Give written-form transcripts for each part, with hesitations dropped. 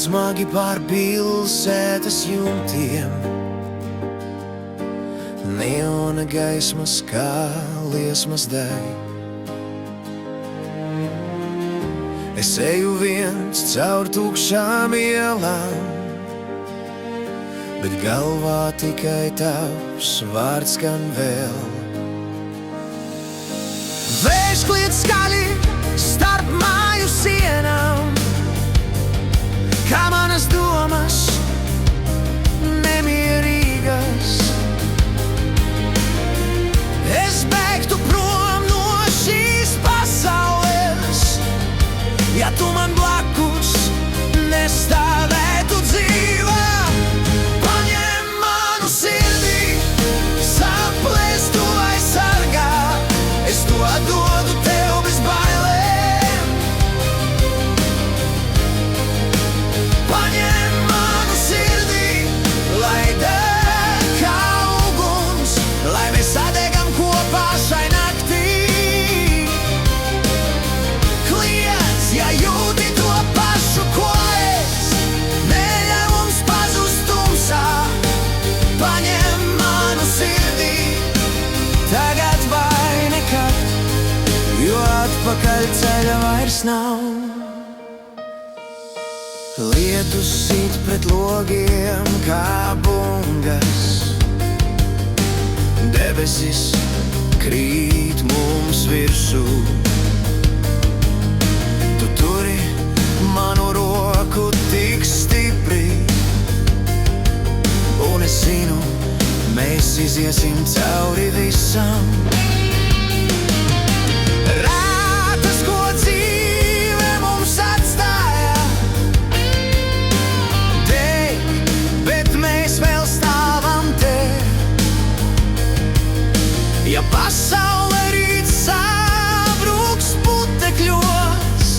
smagi pār pilsētas jumtiem. Neona gaismas kā liesmas deg. Es eju viens caur tukšām ielām, bet galvā tikai tavs vārds skan vēl. Vējš kliedz skaļi starp māju sienām, kā manas domas nemierīgas. Es bēgtu prom no šīs pasaules, ja tu man blakus nestāvētu dzīvā. Paņem manu sirdī, saplēs to aizsargā. Es to dodu tev bez bailēm. Paņem manu sirdī, lai deg kā uguns, lai mēs sadegam kopā šai naktī. Kliedz, ja jūti to pašu, ko es, neļauj mums pazust tumsā. Paņem manu sirdī, tagad vai nekad, jo atpakaļ ceļa vairs nav. Lietus sit pret logiem kā bungas, debesis krīt mums virsū. Tu turi manu roku tik stipri, un es zinu, mēs iziesim cauri visam. Rātas, ko dzīve mums atstāja, deg, bet mēs vēl stāvam te. Ja pasaule rīt sabruks putekļos,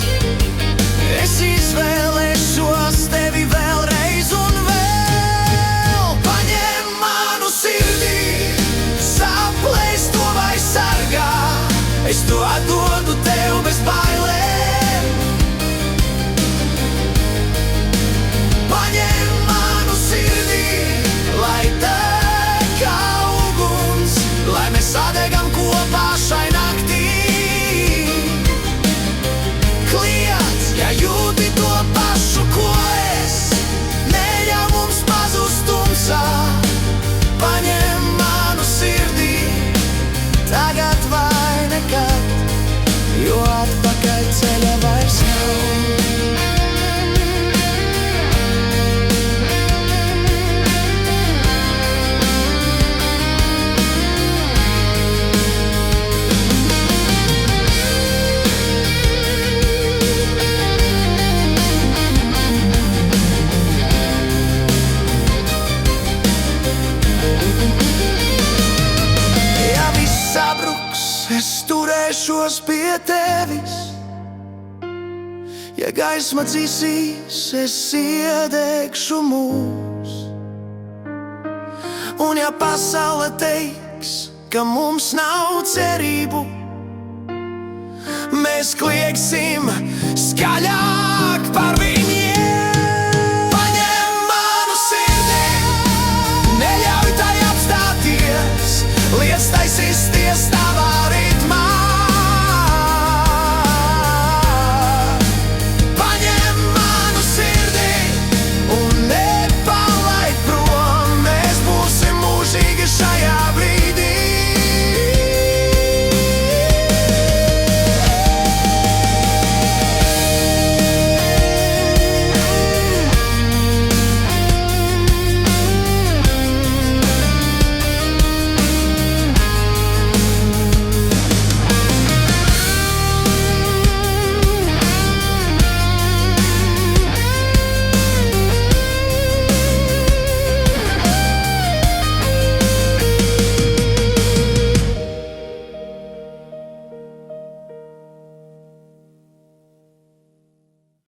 es izvēlēšos tevi vēlreiz un vēl. Paņem manu sirdī, saplēs to vai sargā. Es to dodu tev bez bailēm. Paņem manu sirdī, lai deg kā uguns, lai mēs sadegam kopā šai naktī. Kliedz, ja jūti to pašu, ko es, neļauj mums pazust tumsā. Paņem manu sirdī, tagad vai nekad, jo atpakaļ ceļa vairs nav. Ja viss sabruks, es turēšos pie tevis. Ja gaisma dzisīs, es iedegšu mūs. Un ja pasaule teiks, ka mums nav cerību, mēs kliegsim skaļāk par viņiem. Paņem manu sirdī, neļauj tai apstāties, liec tai sisties tā